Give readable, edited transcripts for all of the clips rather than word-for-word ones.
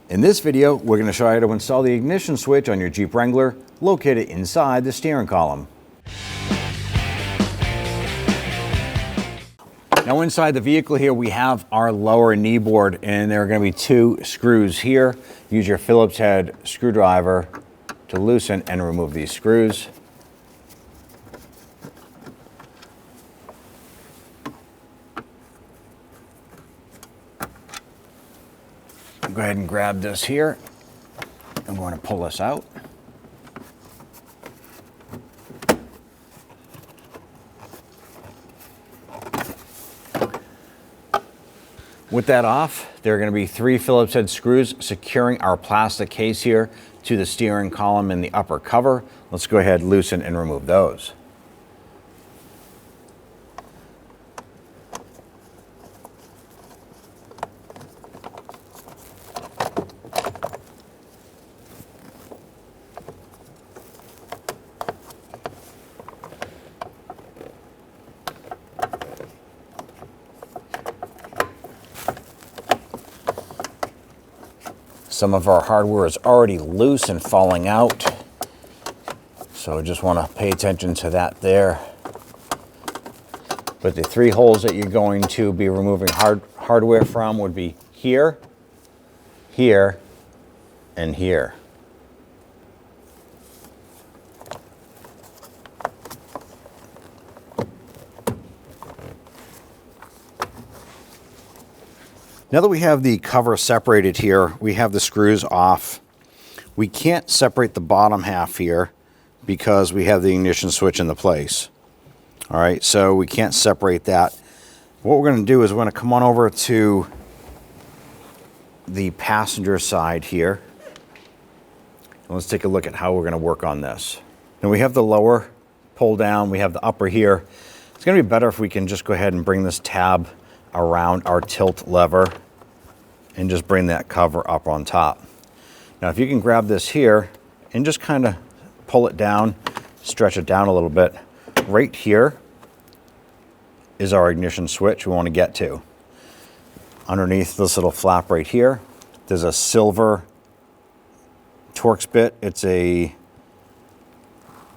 In this video, we're going to show you how to install the ignition switch on your Jeep Wrangler located inside the steering column. Now inside the vehicle here, we have our lower knee board, and there are going to be two screws here. Use your Phillips head screwdriver to loosen and remove these screws. Go ahead and grab this here. I'm going to pull this out. With that off, there are going to be 3 Phillips head screws securing our plastic case here to the steering column in the upper cover. Let's go ahead, loosen and remove those. Some of our hardware is already loose and falling out, so just want to pay attention to that there. But the 3 holes that you're going to be removing hardware from would be here, here, and here. Now that we have the cover separated here, we have the screws off. We can't separate the bottom half here because we have the ignition switch in the place. All right, so we can't separate that. What we're going to do is we're going to come on over to the passenger side here. And let's take a look at how we're going to work on this. Now we have the lower pull down, we have the upper here. It's going to be better if we can just go ahead and bring this tab around our tilt lever and just bring that cover up on top. Now if you can grab this here and just kind of pull it down, stretch it down a little bit, right here is our ignition switch we want to get to. Underneath this little flap right here, there's a silver Torx bit.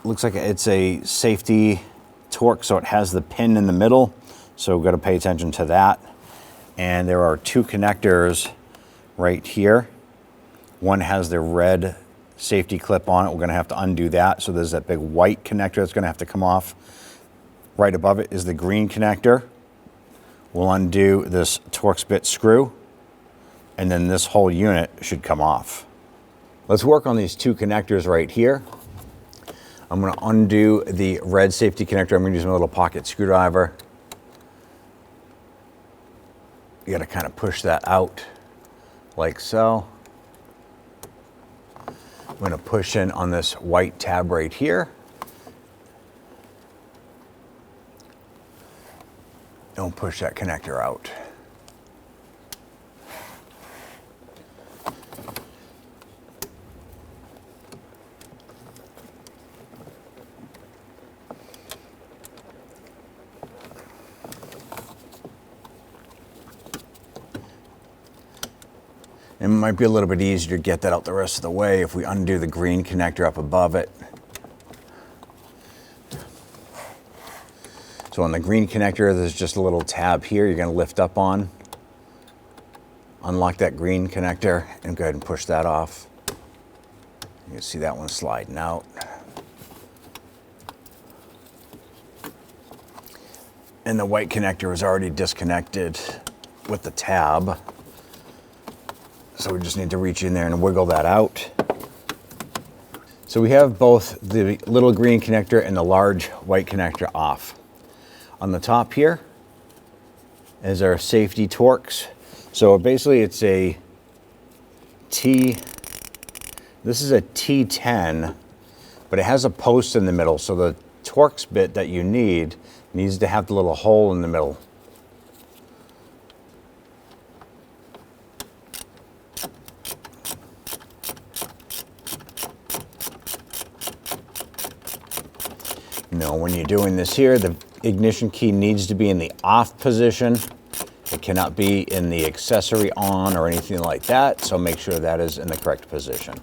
Looks like it's a safety Torx, so it has the pin in the middle. So we've got to pay attention to that. And there are 2 connectors right here. One has the red safety clip on it. We're going to have to undo that. So there's that big white connector that's going to have to come off. Right above it is the green connector. We'll undo this Torx bit screw, and then this whole unit should come off. Let's work on these 2 connectors right here. I'm going to undo the red safety connector. I'm going to use my little pocket screwdriver. You got to kind of push that out like so. I'm going to push in on this white tab right here. Don't push that connector out. It might be a little bit easier to get that out the rest of the way if we undo the green connector up above it. So on the green connector, there's just a little tab here you're going to lift up on. Unlock that green connector and go ahead and push that off. You can see that one sliding out. And the white connector is already disconnected with the tab. So we just need to reach in there and wiggle that out. So we have both the little green connector and the large white connector off. On the top here is our safety Torx. So basically it's this is a T10, but it has a post in the middle. So the Torx bit that you need needs to have the little hole in the middle. Now, when you're doing this here, the ignition key needs to be in the off position. It It cannot be in the accessory on or anything like that, so make sure that is in the correct position.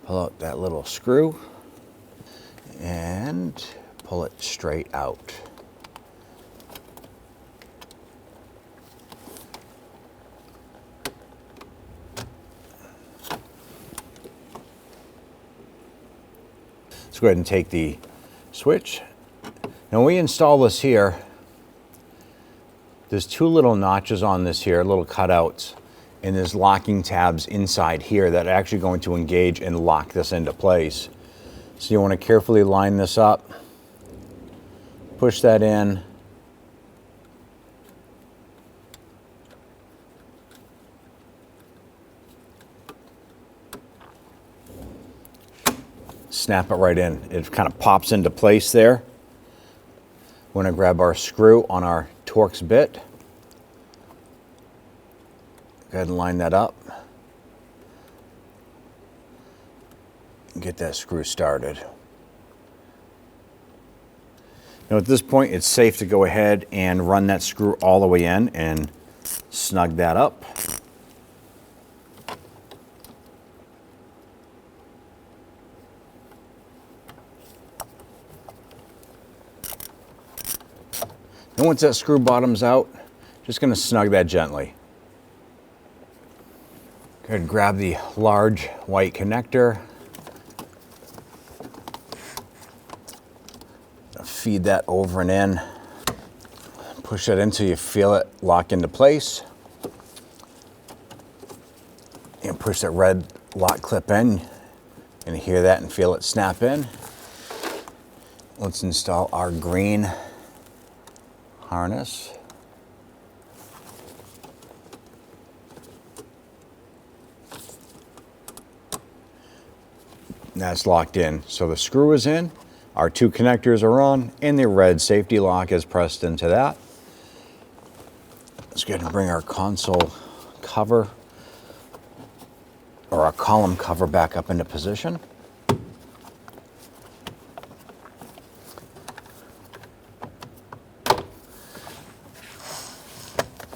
Pull out that little screw and pull it straight out. Let's go ahead and take the switch. Now when we install this here, there's two little notches on this here, little cutouts, and there's locking tabs inside here that are actually going to engage and lock this into place. So you want to carefully line this up, push that in, snap it right in. It kind of pops into place there. We're going to grab our screw on our Torx bit. Go ahead and line that up. And get that screw started. Now at this point, it's safe to go ahead and run that screw all the way in and snug that up. And once that screw bottom's out, just going to snug that gently. Go ahead and grab the large white connector. Feed that over and in. Push that in until you feel it lock into place. And push that red lock clip in. And hear that and feel it snap in. Let's install our green harness. That's locked in. So the screw is in, our two connectors are on, and the red safety lock is pressed into that. Let's go ahead and bring our console cover, or our column cover, back up into position.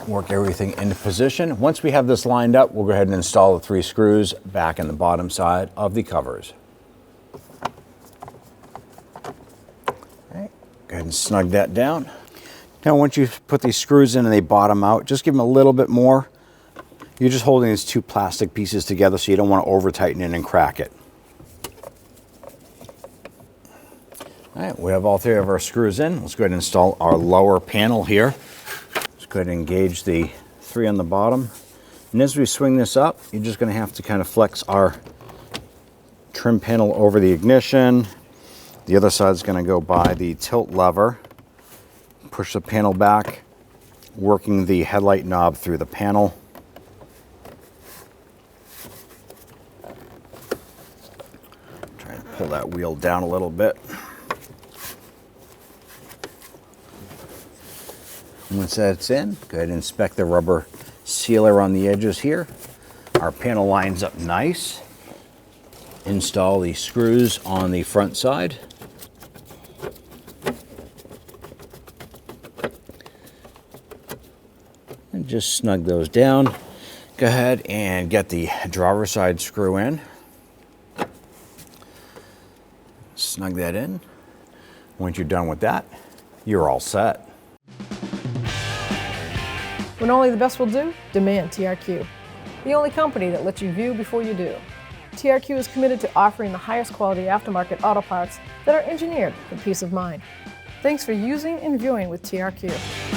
Work everything into position. Once we have this lined up, we'll go ahead and install the 3 screws back in the bottom side of the covers. All right, go ahead and snug that down. Now once you put these screws in and they bottom out, just give them a little bit more. You're just holding these 2 plastic pieces together, so you don't want to over tighten it and crack it. All right, we have all 3 of our screws in. Let's go ahead and install our lower panel here. Go ahead and engage the 3 on the bottom. And as we swing this up, you're just going to have to kind of flex our trim panel over the ignition. The other side is going to go by the tilt lever. Push the panel back, working the headlight knob through the panel. Try and pull that wheel down a little bit. Once that's in, go ahead and inspect the rubber sealer on the edges here. Our panel lines up nice. Install the screws on the front side. And just snug those down. Go ahead and get the driver's side screw in. Snug that in. Once you're done with that, you're all set. When only the best will do, demand TRQ. The only company that lets you view before you do. TRQ is committed to offering the highest quality aftermarket auto parts that are engineered for peace of mind. Thanks for using and viewing with TRQ.